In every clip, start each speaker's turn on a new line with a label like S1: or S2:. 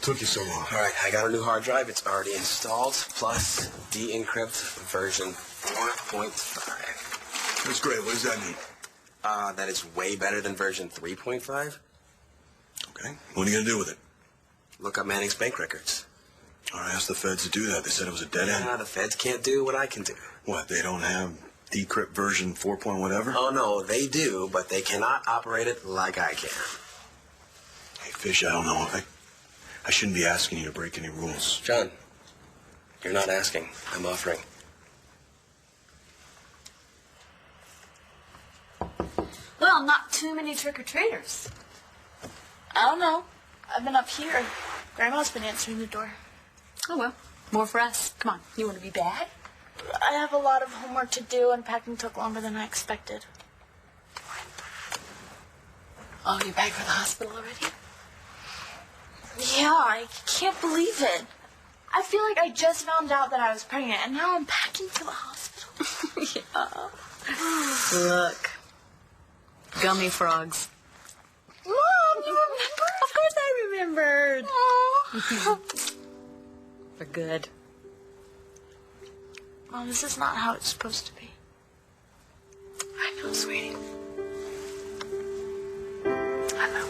S1: took you so long?
S2: All right, I got a new hard drive. It's already installed, plus de-encrypt version 4.5.
S1: That's great. What does that mean?
S2: That is way better than version 3.5.
S1: Okay. What are you going to do with it?
S2: Look up Manning's bank records.
S1: All right, ask the feds to do that. They said it was a dead end.
S2: The feds can't do what I can do.
S1: What, they don't have decrypt version 4 point whatever?
S2: Oh, no, they do, but they cannot operate it like I can.
S1: Hey, Fish, I don't know. I shouldn't be asking you to break any rules.
S2: John, you're not asking. I'm offering.
S3: Well, not too many trick-or-treaters. I don't know. I've been up here. Grandma's been answering the door.
S4: Oh, well. More for us. Come on. You want to be bad?
S3: I have a lot of homework to do, and packing took longer than I expected.
S4: Oh, you're back from the hospital already?
S3: Yeah, I can't believe it. I feel like I just found out that I was pregnant, and now I'm packing for the hospital.
S4: Yeah. Look. Gummy frogs.
S3: Mom, you remember?
S4: Of course I remembered.
S3: Oh.
S4: They're good.
S3: Mom, this is not how it's supposed to be.
S4: I know, sweetie.
S3: I know.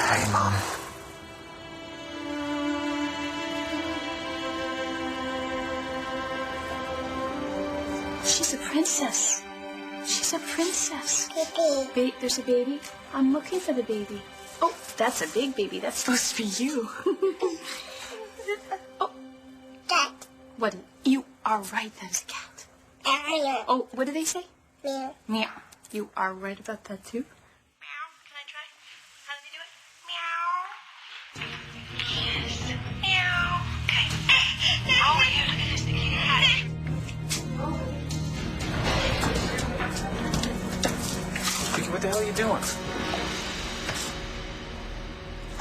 S5: Hey, Mom.
S4: She's a princess. She's a princess. There's a baby. I'm looking for the baby. Oh, that's a big baby. That's supposed to be you. Oh.
S6: Cat.
S4: What? You are right. That's a cat.
S6: Meow.
S4: Oh, what do they say?
S6: Meow.
S4: Meow. You are right about that, too?
S6: Meow. Can I try? How do they do it? Meow. Yes. Meow. Okay. Oh, you look at this thing.
S5: Vicky, what the hell are you doing?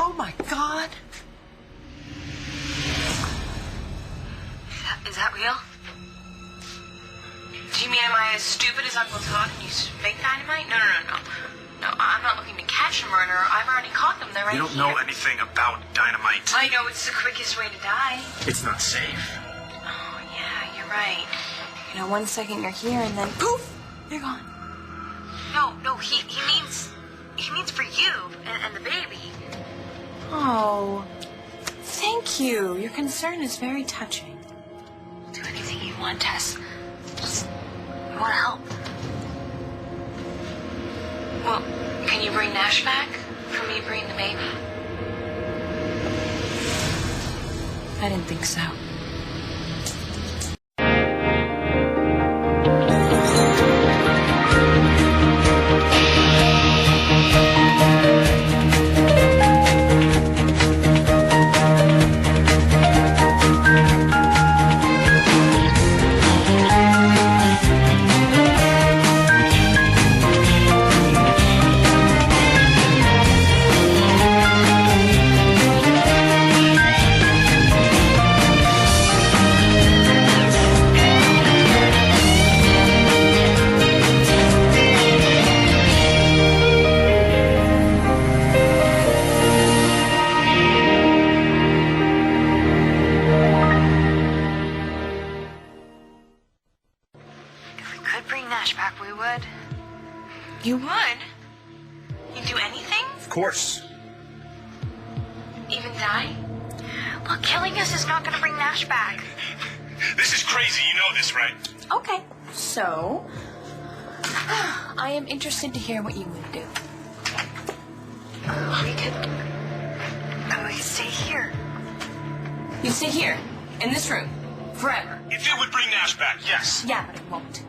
S4: Oh, my God.
S7: Is that real? Do you mean am I as stupid as Uncle Todd and use fake dynamite? No. No, I'm not looking to catch a murderer. I've already caught them. They're right here.
S5: You don't know anything about dynamite.
S7: I know it's the quickest way to die.
S5: It's not safe.
S7: Oh, yeah, you're right.
S4: You know, 1 second you're here and then poof, you're gone.
S7: No, he means for you and the baby.
S4: Oh, thank you. Your concern is very touching.
S7: Do anything you want, Tess. Just, I want to help. Well, can you bring Nash back for me bringing the baby?
S4: I didn't think so.
S7: You would? You'd do anything?
S5: Of course.
S7: Even die? Look, killing us is not going to bring Nash back.
S5: This is crazy. You know this, right?
S4: Okay, so I am interested to hear what you would do.
S7: We could stay here.
S4: You stay here, in this room, forever.
S5: If it would bring Nash back, yes.
S4: Yeah, but it won't.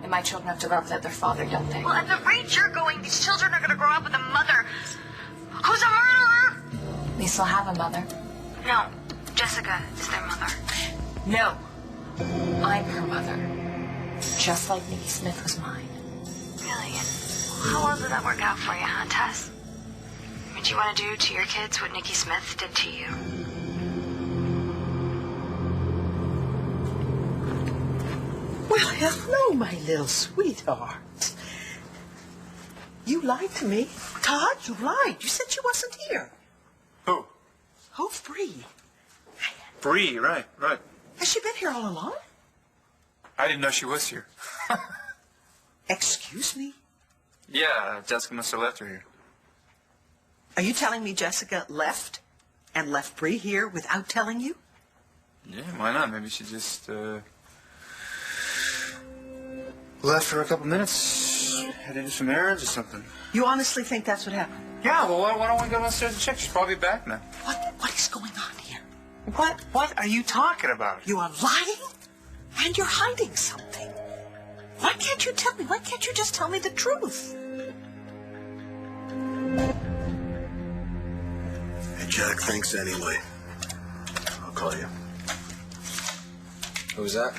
S4: And my children have to love their father, don't they?
S7: Well, at the rate you're going, these children are going to grow up with a mother who's a murderer.
S4: They still have a mother.
S7: No, Jessica is their mother.
S4: No, I'm her mother. Just like Nikki Smith was mine.
S7: Really? How well did that work out for you, huh, Tess? Would you want to do to your kids what Nikki Smith did to you?
S8: Well, hello, my little sweetheart. You lied to me. Todd, you lied. You said she wasn't here.
S9: Who?
S8: Oh, Bree.
S9: Bree, right.
S8: Has she been here all along?
S9: I didn't know she was here.
S8: Excuse me?
S9: Yeah, Jessica must have left her here.
S8: Are you telling me Jessica left and left Bree here without telling you?
S9: Yeah, why not? Maybe she just, left for a couple minutes, had to do some errands or something.
S8: You honestly think that's what happened?
S9: Yeah, well, why don't we go downstairs and check? She's probably back now.
S8: What is going on here?
S9: What are you talking about?
S8: You are lying and you're hiding something. Why can't you tell me? Why can't you just tell me the truth?
S1: Hey, Jack, thanks anyway. I'll call you.
S2: Who's that?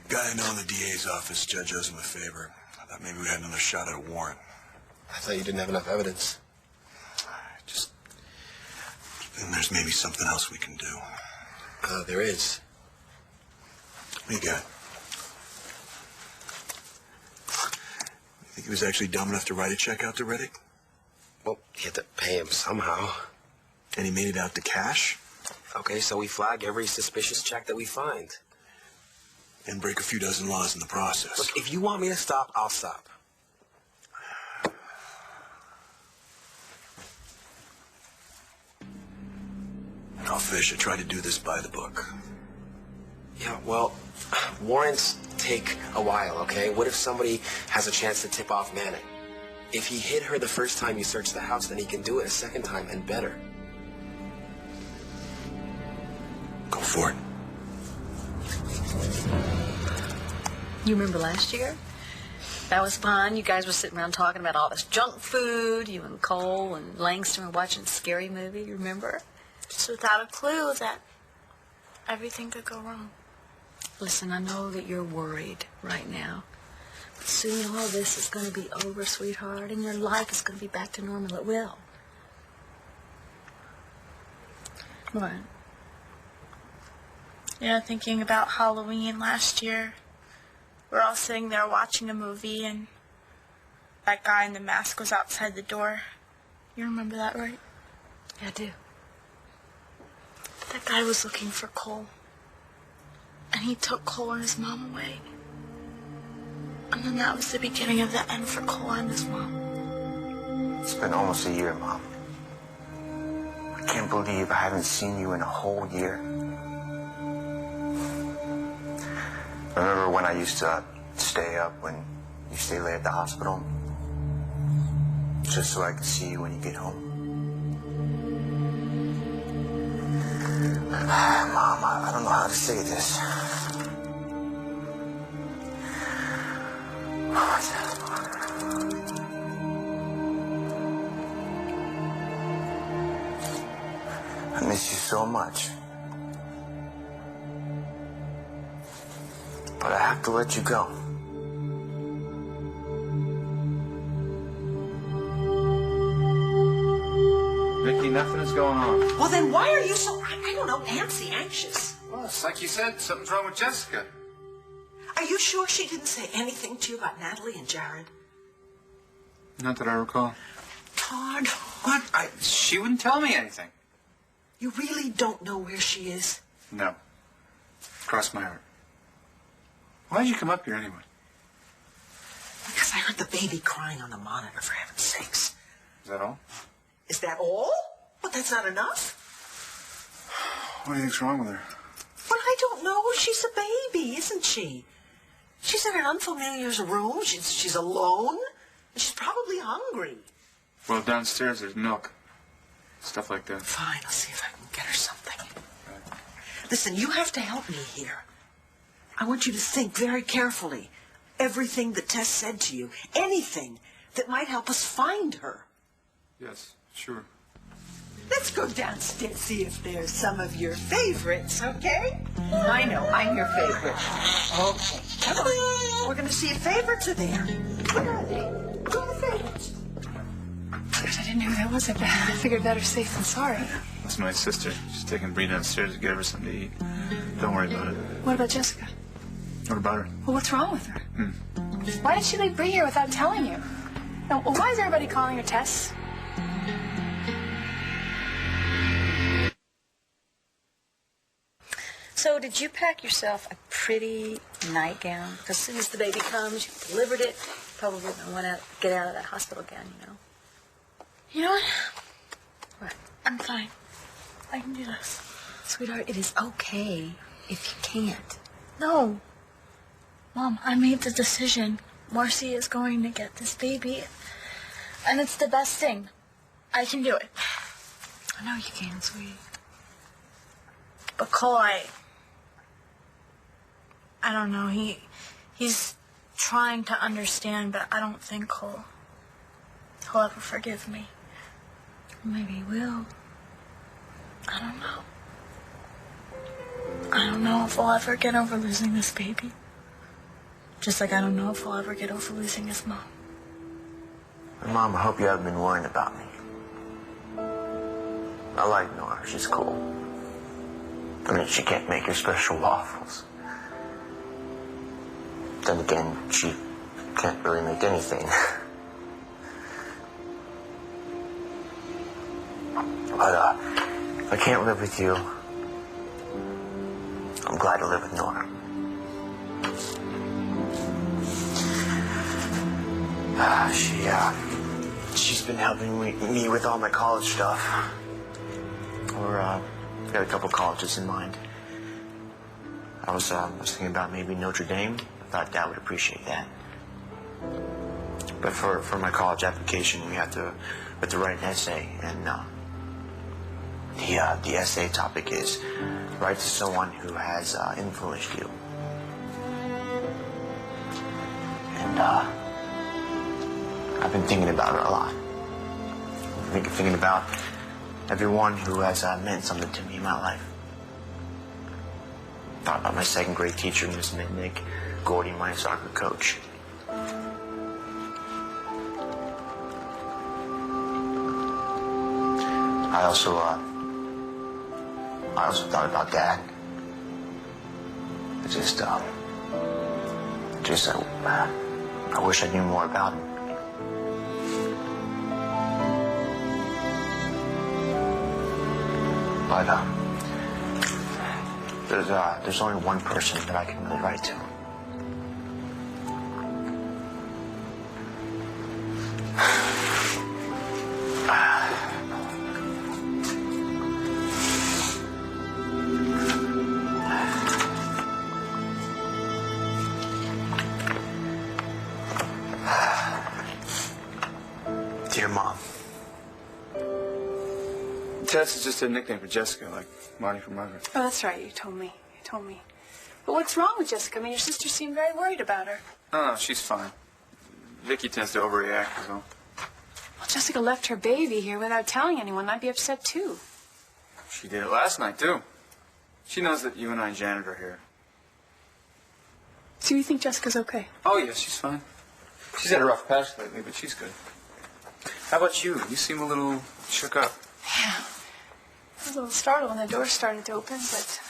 S1: Guy I know in the DA's office. Judge owes him a favor. I thought maybe we had another shot at a warrant.
S2: I thought you didn't have enough evidence.
S1: And there's maybe something else we can do.
S2: There is.
S1: What do you got? You think he was actually dumb enough to write a check out to Reddick?
S2: Well, you had to pay him somehow.
S1: And he made it out to cash?
S2: Okay, so we flag every suspicious check that we find.
S1: And break a few dozen laws in the process.
S2: Look, if you want me to stop, I'll stop.
S1: No, Fish, I tried to do this by the book.
S2: Yeah, well, warrants take a while, okay? What if somebody has a chance to tip off Manning? If he hit her the first time you search the house, then he can do it a second time and better.
S1: Go for it.
S4: You remember last year? That was fun. You guys were sitting around talking about all this junk food. You and Cole and Langston were watching a scary movie. You remember?
S3: Just without a clue that everything could go wrong.
S4: Listen, I know that you're worried right now. But soon all this is going to be over, sweetheart, and your life is going to be back to normal. It will. What?
S3: You know, thinking about Halloween last year, we're all sitting there watching a movie, and that guy in the mask was outside the door. You remember that, right?
S4: Yeah, I do.
S3: That guy was looking for Cole. And he took Cole and his mom away. And then that was the beginning of the end for Cole and his mom.
S10: It's been almost a year, Mom. I can't believe I haven't seen you in a whole year. Remember when I used to stay up when you stay late at the hospital? Just so I could see you when you get home? Mom, I don't know how to say this. I miss you so much. But I have to let you go.
S9: Mickey, nothing is going on.
S8: Well, then why are you so, I don't know, anxious?
S9: Well, it's like you said, something's wrong with Jessica.
S8: Are you sure she didn't say anything to you about Natalie and Jared?
S9: Not that I recall.
S8: Todd,
S9: She wouldn't tell me anything.
S8: you really don't know where she is?
S9: No. Cross my heart. Why'd you come up here anyway?
S8: Because I heard the baby crying on the monitor, for heaven's sakes.
S9: Is that all?
S8: Is that all? But that's not enough.
S9: What do you think's wrong with her?
S8: But I don't know. She's a baby, isn't she? She's in an unfamiliar room. She's alone. And she's probably hungry.
S9: Well, downstairs there's milk. Stuff like that.
S8: Fine, I'll see if I can get her something. Listen, you have to help me here. I want you to think very carefully. Everything that Tess said to you. Anything that might help us find her.
S9: Yes, sure.
S8: Let's go downstairs, see if there's some of your favorites, okay? I know, I'm your favorite. Okay, come on. We're going to see if favorites are there. What are they? What are the favorites?
S4: I didn't know who that was. I figured better safe than sorry.
S9: That's my sister. She's taking Bree downstairs to get her something to eat. Don't worry about it.
S4: What about Jessica?
S9: What about her?
S4: Well, what's wrong with her? Why did she leave Bree here without telling you? No, well, why is everybody calling her Tess?
S11: So did you pack yourself a pretty nightgown? Because as soon as the baby comes, you delivered it. Probably don't want to get out of that hospital gown, you know.
S3: You know what?
S11: What?
S3: I'm fine. I can do this.
S11: Sweetheart, it is okay if you can't.
S3: No. Mom, I made the decision. Marcy is going to get this baby. And it's the best thing. I can do it.
S11: I know you can, sweetie.
S3: But Cole, I don't know. He's trying to understand, but I don't think he'll ever forgive me.
S11: Maybe he will.
S3: I don't know. I don't know if I'll ever get over losing this baby. Just like I don't know if I'll ever get over losing his mom.
S10: Mom, I hope you haven't been worrying about me. I like Nora. She's cool. I mean, she can't make your special waffles. Then again, she can't really make anything. But, if I can't live with you, I'm glad to live with Nora. She's been helping me with all my college stuff. Got a couple colleges in mind. I was thinking about maybe Notre Dame. I thought Dad would appreciate that. But for my college application, we have to write an essay, and the essay topic is write to someone who has influenced you. And I've been thinking about it a lot. Thinking about everyone who has meant something to me in my life. Thought about my second grade teacher, Miss Mitnick, Gordy, my soccer coach. I also thought about Dad. I wish I knew more about him. But there's only one person that I can really write to. Dear Mom.
S9: Tess is just a nickname for Jessica, like Marty for Margaret.
S4: Oh, that's right. You told me. But what's wrong with Jessica? I mean, your sister seemed very worried about her.
S9: Oh, she's fine. Vicky tends to overreact, is all.
S4: Well, Jessica left her baby here without telling anyone. I'd be upset, too.
S9: She did it last night, too. She knows that you and I and Janet are here.
S4: So you think Jessica's okay?
S9: Oh, yeah, she's fine. She's had a rough patch lately, but she's good. How about you? You seem a little shook up.
S4: Yeah. I was a little startled when the door started to open, but...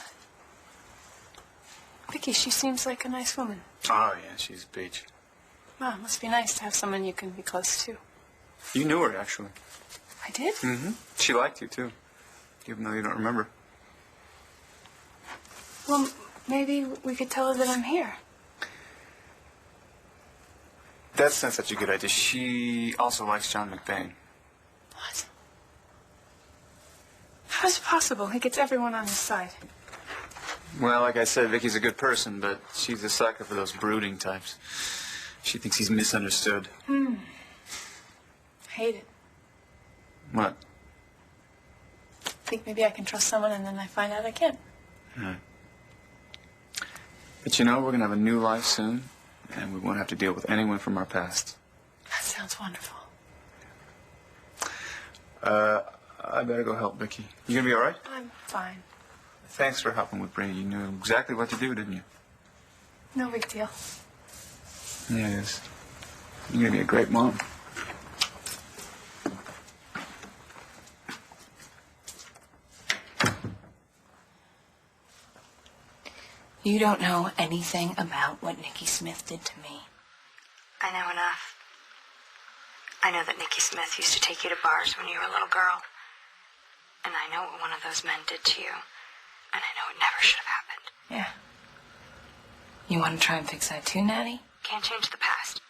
S4: Vicky, she seems like a nice woman.
S9: Oh, yeah, she's a peach.
S4: Wow, it must be nice to have someone you can be close to.
S9: You knew her, actually.
S4: I did?
S9: Mm-hmm. She liked you, too. Even though you don't remember.
S4: Well, maybe we could tell her that I'm here.
S9: That's not such a good idea. She also likes John McBain.
S4: What? How is it possible? He gets everyone on his side.
S9: Well, like I said, Vicky's a good person, but she's a sucker for those brooding types. She thinks he's misunderstood.
S4: I hate it.
S9: What?
S4: I think maybe I can trust someone and then I find out I can't.
S9: But you know, we're going to have a new life soon, and we won't have to deal with anyone from our past.
S4: That sounds wonderful.
S9: I better go help Vicky. You going to be all right?
S4: I'm fine.
S9: Thanks for helping with Brady. You knew exactly what to do, didn't you?
S4: No big deal.
S9: Yeah, it is. You're going to be a great mom.
S11: You don't know anything about what Nikki Smith did to me.
S7: I know enough. I know that Nikki Smith used to take you to bars when you were a little girl. And I know what one of those men did to you. And I know it never should have happened.
S11: Yeah. You want to try and fix that too, Natty?
S7: Can't change the past.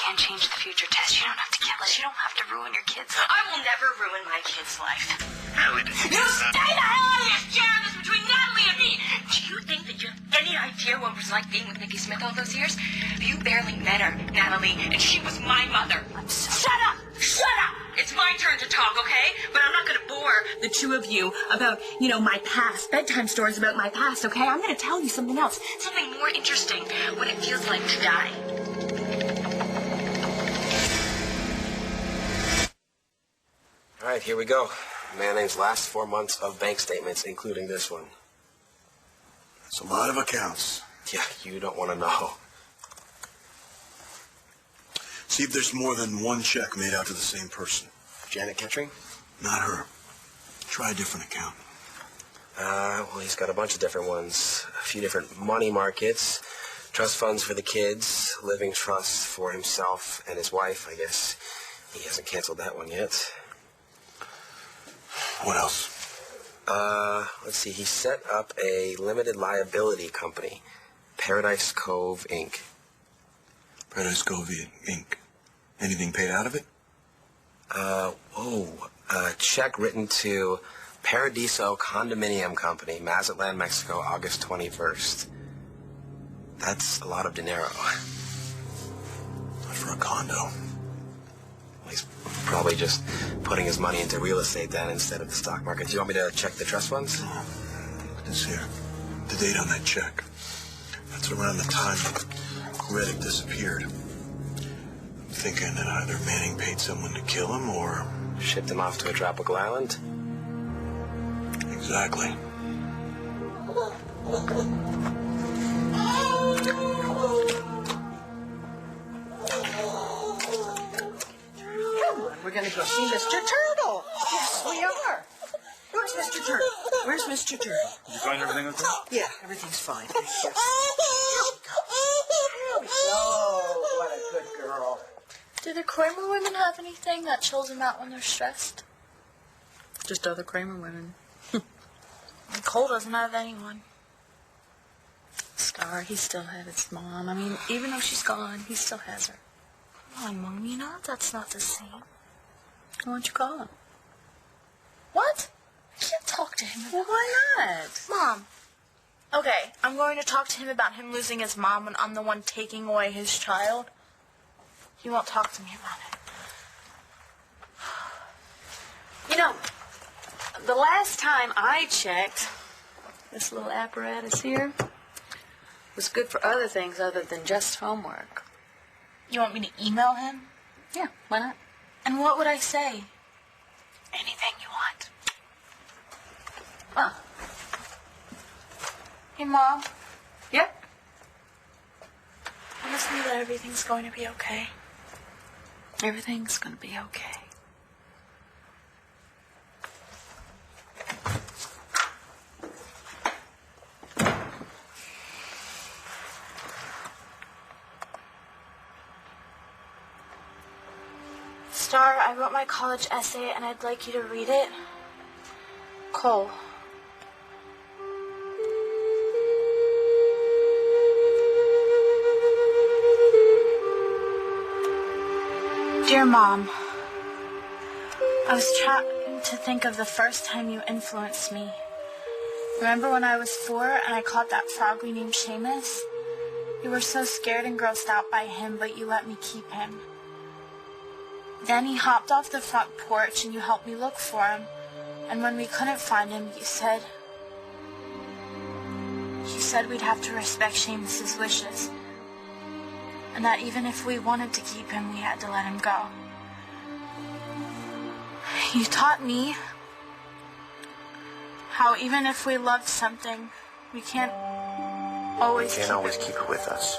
S7: Can't change the future, Tess. You don't have to kill us. You don't have to ruin your kids' life.
S6: I will never ruin my kid's life.
S5: Howard.
S6: You stay the hell out of this chair! This is between Natalie and me! Do you think that you have any idea what it was like being with Nikki Smith all those years? You barely met her, Natalie, and she was my mother. Shut up! Shut up! It's my turn to talk, okay? But I'm not going to bore the two of you about, my past. Bedtime stories about my past, okay? I'm going to tell you something else. Something more interesting. What it feels like to die.
S2: All right, here we go. Manning's last 4 months of bank statements, including this one.
S1: That's a lot of accounts.
S2: Yeah, you don't want to know.
S1: See if there's more than one check made out to the same person.
S2: Janet Kettering?
S1: Not her. Try a different account.
S2: Well, he's got a bunch of different ones. A few different money markets, trust funds for the kids, living trusts for himself and his wife. I guess he hasn't canceled that one yet.
S1: What else?
S2: Let's see. He set up a limited liability company, Paradise Cove, Inc.
S1: Paradise Cove, Inc. Anything paid out of it?
S2: A check written to Paradiso Condominium Company, Mazatlan, Mexico, August 21st. That's a lot of dinero.
S1: Not for a condo.
S2: He's probably just putting his money into real estate then instead of the stock market. Do you want me to check the trust funds?
S1: Oh, look at this here. The date on that check. That's around the time Reddick disappeared. I'm thinking that either Manning paid someone to kill him or...
S2: shipped him off to a tropical island?
S1: Exactly.
S8: We're going to go see Mr. Turtle. Yes, we are. Where's Mr. Turtle? Where's Mr. Turtle?
S9: Did you find everything okay?
S8: Yeah, everything's fine. Yes. Here we go. Oh, what a good girl.
S3: Do the Kramer women have anything that chills them out when they're stressed?
S11: Just other Kramer women.
S3: And Cole doesn't have anyone.
S11: Star, he still has his mom. I mean, even though she's gone, he still has her.
S3: Come on, Mom, that's not the same.
S11: Why don't you call him?
S3: What? I can't talk to him about
S11: Well, why not?
S3: Mom. Okay, I'm going to talk to him about him losing his mom when I'm the one taking away his child. He won't talk to me about it.
S11: The last time I checked, this little apparatus here was good for other things other than just homework.
S3: You want me to email him?
S11: Yeah, why not?
S3: And what would I say? Anything you want.
S11: Well,
S3: Hey, Mom.
S11: yep.
S3: Promise me that everything's going to be okay.
S11: Everything's gonna be okay.
S3: Star, I wrote my college essay and I'd like you to read it. Cole. Dear Mom, I was trying to think of the first time you influenced me. Remember when I was 4 and I caught that frog we named Seamus? You were so scared and grossed out by him, but you let me keep him. Then he hopped off the front porch and you helped me look for him. And when we couldn't find him, you said we'd have to respect Seamus's wishes. And that even if we wanted to keep him, we had to let him go. You taught me how even if we loved something, we can't always
S10: keep it with us.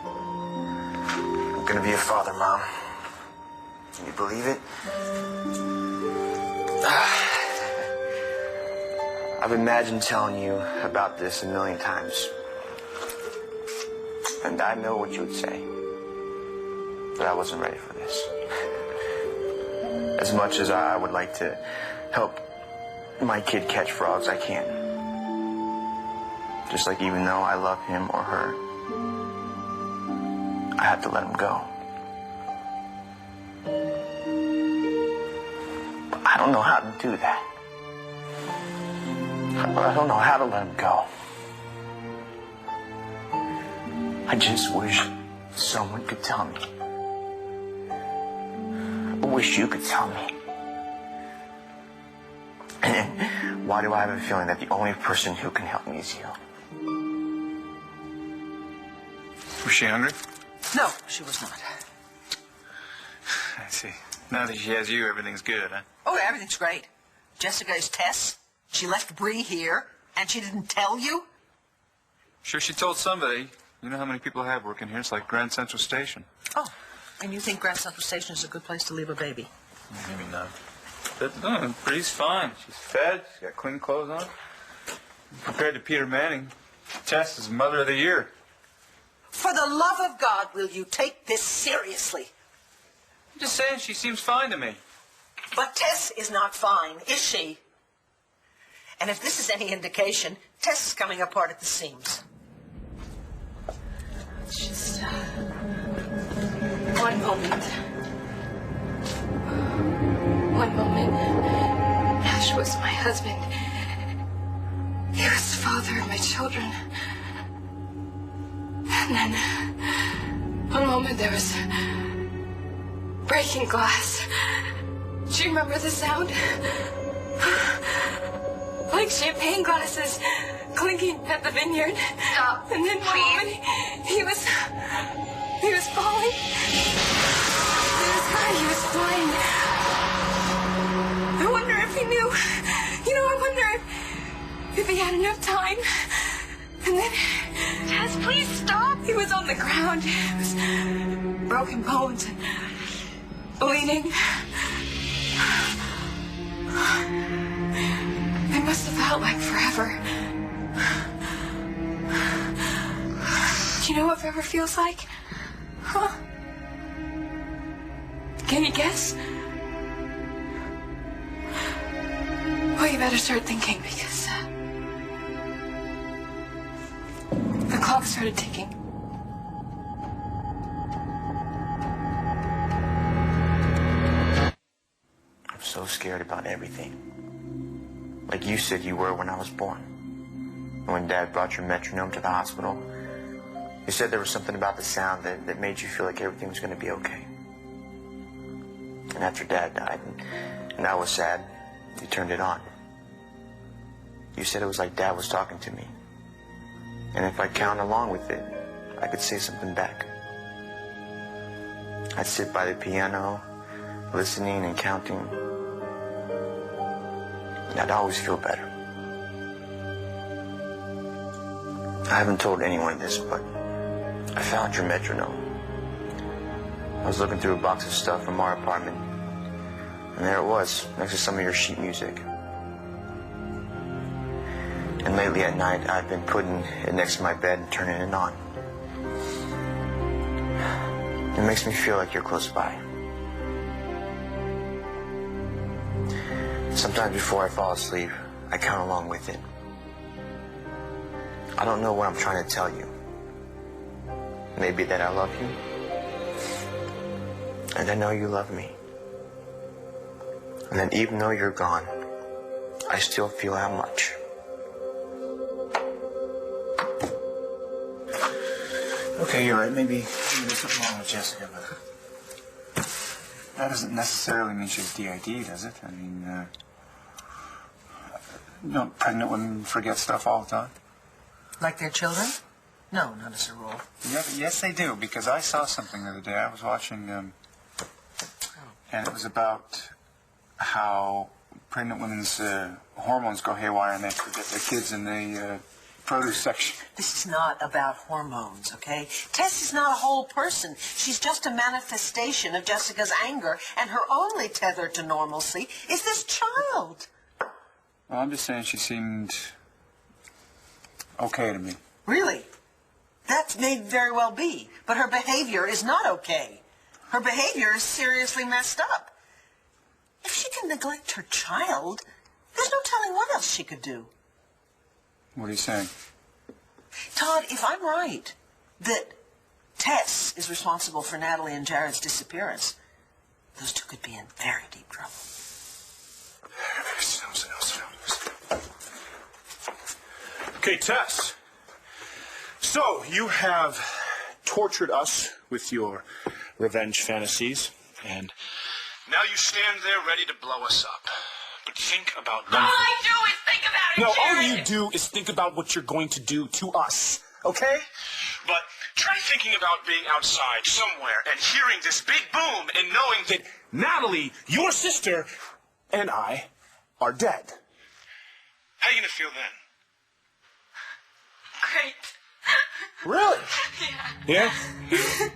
S10: I'm gonna be a father, Mom. Can you believe it? I've imagined telling you about this a million times. And I know what you would say. But I wasn't ready for this. As much as I would like to help my kid catch frogs, I can't. Just like even though I love him or her, I have to let him go. But I don't know how to do that. I don't know how to let him go. I just wish someone could tell me. I wish you could tell me. And why do I have a feeling that the only person who can help me is you?
S9: Was she hungry?
S8: No, she was not.
S9: I see. Now that she has you, everything's good, huh?
S8: Oh, everything's great. Jessica is Tess. She left Bree here, and she didn't tell you?
S9: Sure, she told somebody. You know how many people I have working here? It's like Grand Central Station.
S8: Oh, and you think Grand Central Station is a good place to leave a baby?
S9: Maybe not. But no, Bree's fine. She's fed. She's got clean clothes on. Compared to Peter Manning, Tess is Mother of the Year.
S8: For the love of God, will you take this seriously?
S9: I'm just saying, she seems fine to me.
S8: But Tess is not fine, is she? And if this is any indication, Tess is coming apart at the seams.
S11: Just one moment. One moment. Ash was my husband. He was the father of my children. And then, one moment there was breaking glass. Do you remember the sound? Like champagne glasses clinking at the vineyard.
S6: Stop,
S11: and then one moment he was falling. He was flying. I wonder if he knew. You know, I wonder if he had enough time. And then...
S6: Tess, please stop.
S11: He was on the ground. It was broken bones and bleeding. It must have felt like forever. Do you know what forever feels like? Huh? Can you guess? Well, you better start thinking because the clock started ticking.
S10: I'm so scared about everything. Like you said you were when I was born. And when Dad brought your metronome to the hospital, you said there was something about the sound that made you feel like everything was going to be okay. And after Dad died, and I was sad, you turned it on. You said it was like Dad was talking to me. And if I count along with it, I could say something back. I'd sit by the piano, listening and counting. And I'd always feel better. I haven't told anyone this, but I found your metronome. I was looking through a box of stuff from our apartment, and there it was, next to some of your sheet music. And lately at night, I've been putting it next to my bed and turning it on. It makes me feel like you're close by. Sometimes before I fall asleep, I count along with it. I don't know what I'm trying to tell you. Maybe that I love you. And I know you love me. And that even though you're gone, I still feel how much.
S9: Okay, you're right. Maybe there's something wrong with Jessica, but that doesn't necessarily mean she's DID, does it? I mean, don't pregnant women forget stuff all the time?
S8: Like their children? No, not as a rule.
S9: Yeah, yes, they do, because I saw something the other day. I was watching, and it was about how pregnant women's hormones go haywire and they forget their kids in the produce section.
S8: This is not about hormones, okay? Tess is not a whole person. She's just a manifestation of Jessica's anger, and her only tether to normalcy is this child.
S9: Well, I'm just saying she seemed okay to me.
S8: Really? That may very well be, but her behavior is not okay. Her behavior is seriously messed up. If she can neglect her child, there's no telling what else she could do.
S9: What are you saying?
S8: Todd, if I'm right, that Tess is responsible for Natalie and Jared's disappearance, those two could be in very deep trouble.
S5: Okay, Tess. So, you have tortured us with your revenge fantasies, and now you stand there ready to blow us up. But think about
S6: All I do is think about it,
S5: No, all
S6: Jared.
S5: you do is think about what you're going to do to us, okay? But try thinking about being outside somewhere and hearing this big boom and knowing that Natalie, your sister, and I are dead. How are you going to feel then?
S6: Great.
S5: Really?
S6: Yeah.
S5: Yeah?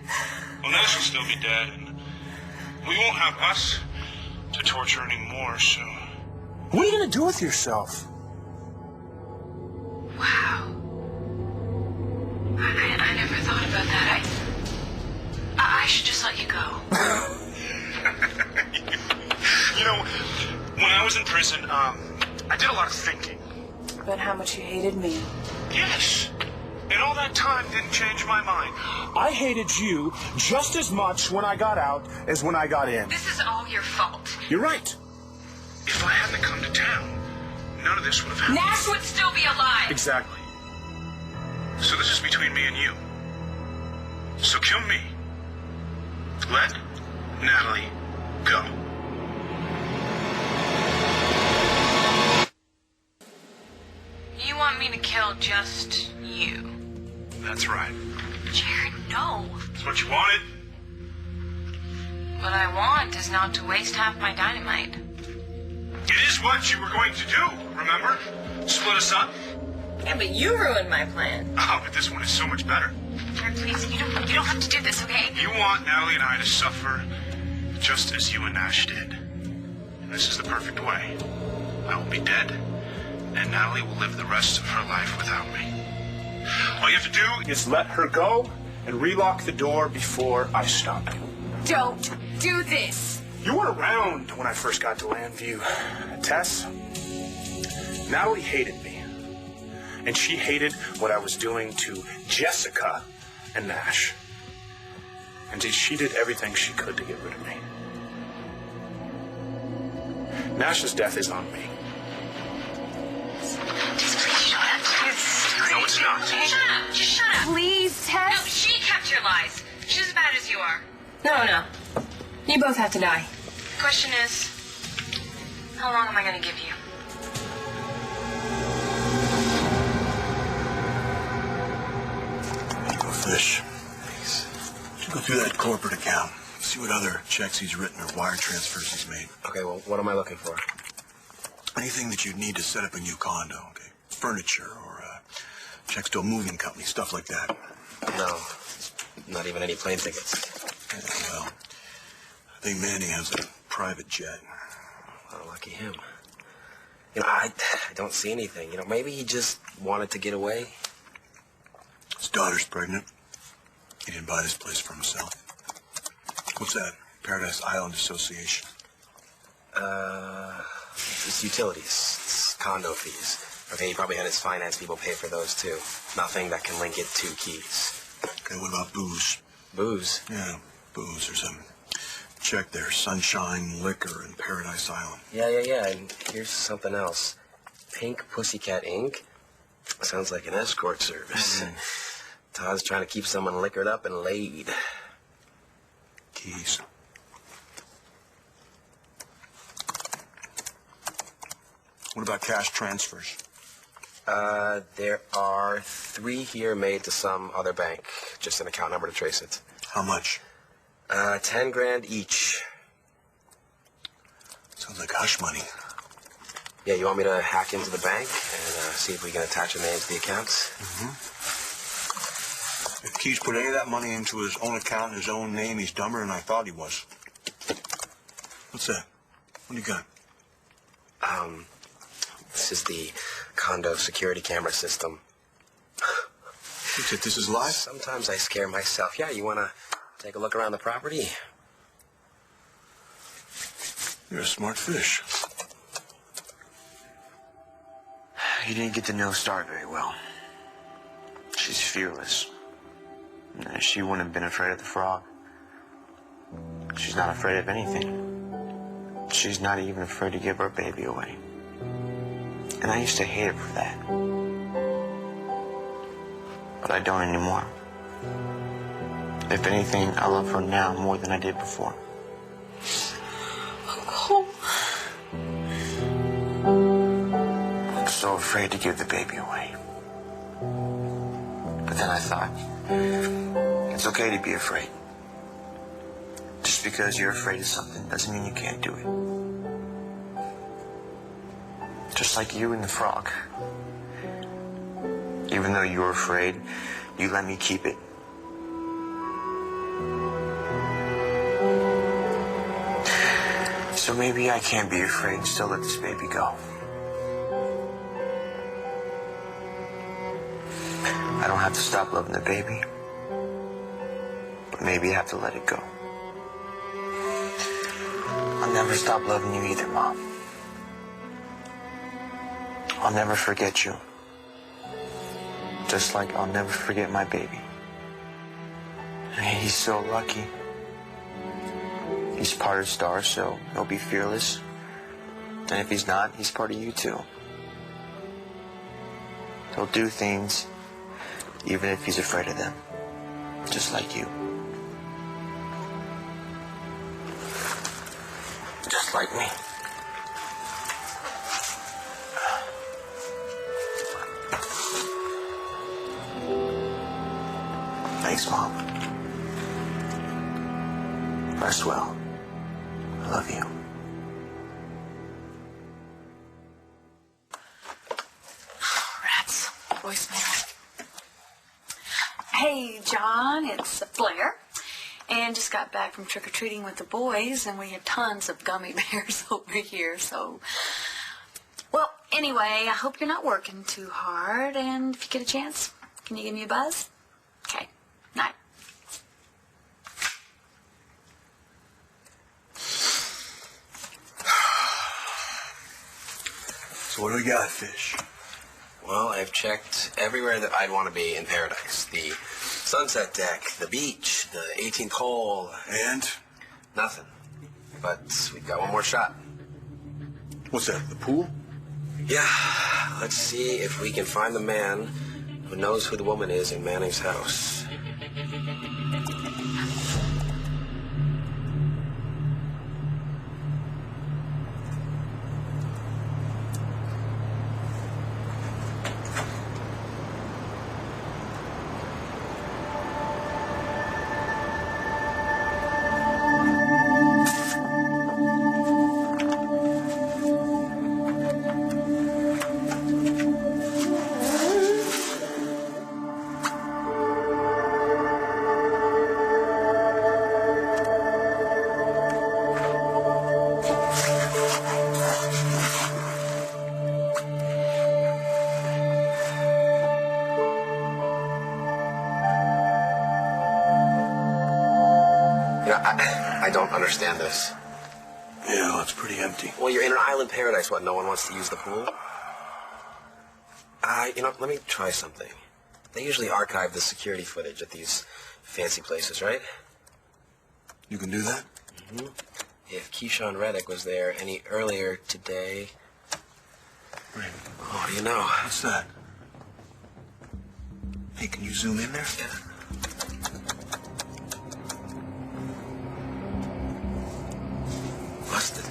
S5: Well, Nash will still be dead, and we won't have us to torture anymore, so... What are you going to do with yourself?
S6: Wow. I never thought about that. I should just let you go.
S5: You know, when I was in prison, I did a lot of thinking.
S11: About how much you hated me.
S5: Yes. And all that time didn't change my mind. I hated you just as much when I got out as when I got in.
S6: This is all your fault.
S5: You're right. If I hadn't come to town, none of this would have happened.
S6: Nash would still be alive.
S5: Exactly. So this is between me and you. So kill me. Let Natalie go.
S6: You want me to kill just you?
S5: That's right.
S6: Jared, no.
S5: That's what you wanted.
S6: What I want is not to waste half my dynamite.
S5: It is what you were going to do, remember? Split us up.
S6: Yeah, but you ruined my plan.
S5: Oh, but this one is so much better.
S6: Jared, please, you don't have to do this, okay?
S5: You want Natalie and I to suffer just as you and Nash did. And this is the perfect way. I will be dead, and Natalie will live the rest of her life without me. All you have to do is let her go and relock the door before I stop you.
S6: Don't do this.
S5: You weren't around when I first got to Landview, Tess. Natalie hated me, and she hated what I was doing to Jessica and Nash. And she did everything she could to get rid of me. Nash's death is on me.
S6: Just please, you don't have to do this.
S5: No, it's not.
S6: Shut up. Just shut up.
S11: Please, Tess.
S6: No, she kept your lies. She's as bad as you are.
S11: No. You both have to die.
S6: The question is, how long am I going to give you?
S1: Go fish. Thanks. You go through that corporate account. See what other checks he's written or wire transfers he's made.
S2: Okay, well, what am I looking for?
S1: Anything that you'd need to set up a new condo, okay? Furniture or checks to a moving company, stuff like that.
S2: No, not even any plane tickets.
S1: Yeah, well, I think Manning has a private jet.
S2: Well, lucky him. You know, I don't see anything. You know, maybe he just wanted to get away.
S1: His daughter's pregnant. He didn't buy this place for himself. What's that? Paradise Island Association.
S2: It's utilities. It's condo fees. Okay, he probably had his finance people pay for those too. Nothing that can link it to keys.
S1: Okay, what about booze?
S2: Booze?
S1: Yeah, booze or something. Check there. Sunshine Liquor in Paradise Island.
S2: Yeah. And here's something else. Pink Pussycat Inc. Sounds like an escort service. Todd's trying to keep someone liquored up and laid.
S1: Keys. What about cash transfers?
S2: There are 3 here made to some other bank. Just an account number to trace it.
S1: How much?
S2: 10 grand each.
S1: Sounds like hush money.
S2: Yeah, you want me to hack into the bank and see if we can attach a name to the accounts?
S1: If Keys put any of that money into his own account in his own name, he's dumber than I thought he was. What's that? What do you got?
S2: This is the condo security camera system.
S1: This is live?
S2: Sometimes I scare myself. Yeah, you want to take a look around the property?
S1: You're a smart fish.
S10: You didn't get to know Star very well. She's fearless. She wouldn't have been afraid of the frog. She's not afraid of anything. She's not even afraid to give her baby away. And I used to hate her for that. But I don't anymore. If anything, I love her now more than I did before.
S11: Uncle.
S10: I'm so afraid to give the baby away. But then I thought, it's okay to be afraid. Just because you're afraid of something doesn't mean you can't do it. Just like you and the frog. Even though you were afraid, you let me keep it. So maybe I can't be afraid and still let this baby go. I don't have to stop loving the baby, but maybe I have to let it go. I'll never stop loving you either, Mom. I'll never forget you. Just like I'll never forget my baby. He's so lucky. He's part of Star, so he'll be fearless. And if he's not, he's part of you too. He'll do things even if he's afraid of them. Just like you. Just like me. Thanks, Mom. Rest well. I love you.
S4: Rats. Voicemail. Hey, John, it's Blair. And just got back from trick-or-treating with the boys, and we have tons of gummy bears over here, so... Well, anyway, I hope you're not working too hard, and if you get a chance, can you give me a buzz? Okay. Night.
S1: So what do we got, fish?
S2: Well, I've checked everywhere that I'd want to be in paradise. The sunset deck, the beach, the 18th hole.
S1: And?
S2: Nothing. But we've got one more shot.
S1: What's that, the pool?
S2: Yeah, let's see if we can find the man who knows who the woman is in Manning's house. I don't understand this.
S1: Yeah, well, it's pretty empty.
S2: Well, you're in an island paradise. What, no one wants to use the pool? Let me try something. They usually archive the security footage at these fancy places, right?
S1: You can do that?
S2: Mm-hmm. If Keyshawn Reddick was there any earlier today...
S1: Right.
S2: Oh, what do you know?
S1: What's that? Hey, can you zoom in there?
S2: Yeah. Busted.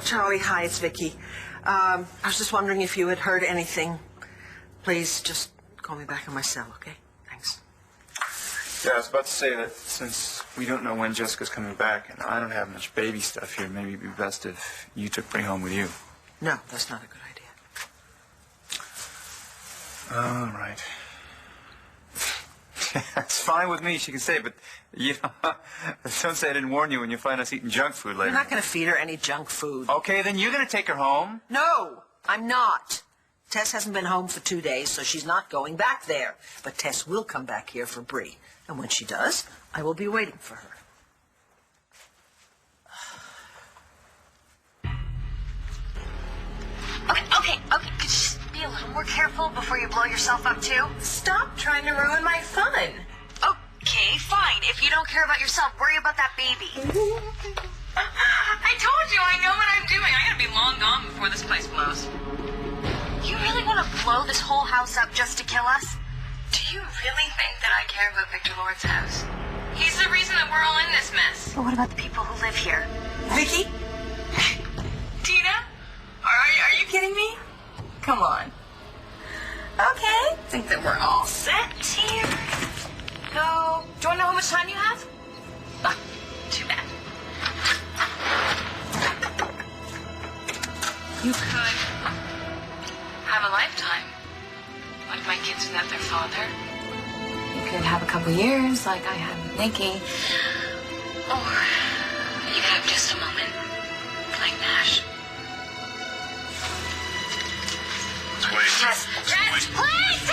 S8: Charlie, hi, it's Vicky. I was just wondering if you had heard anything. Please, just call me back on my cell, okay? Thanks.
S9: Yeah, I was about to say that since we don't know when Jessica's coming back and I don't have much baby stuff here, maybe it'd be best if you took me home with you.
S8: No, that's not a good idea.
S9: All right. That's fine with me. She can say, but you know, don't say I didn't warn you when you find us eating junk food later.
S8: You're not going to feed her any junk food.
S9: Okay, then you're going to take her home.
S8: No, I'm not. Tess hasn't been home for 2 days, so she's not going back there. But Tess will come back here for Bree. And when she does, I will be waiting for her.
S7: Okay. Could you just be a little more careful before you blow yourself up, too?
S6: Stop trying to ruin my fun.
S7: Okay, fine. If you don't care about yourself, worry about that baby.
S6: I told you I know what I'm doing. I gotta be long gone before this place blows.
S7: You really want to blow this whole house up just to kill us?
S6: Do you really think that I care about Victor Lord's house? He's the reason that we're all in this mess.
S7: But what about the people who live here?
S6: Vicky? Tina? Are you kidding me? Come on. Okay. Think that we're all set here.
S7: No. Do you want to know how much time you have?
S6: Ah, too bad. You could have a lifetime. Like my kids without their father.
S4: You could have a couple years like I had with Nikki.
S6: Or you could have just a moment. Like Nash.
S5: Let's wait.
S6: Yes, please!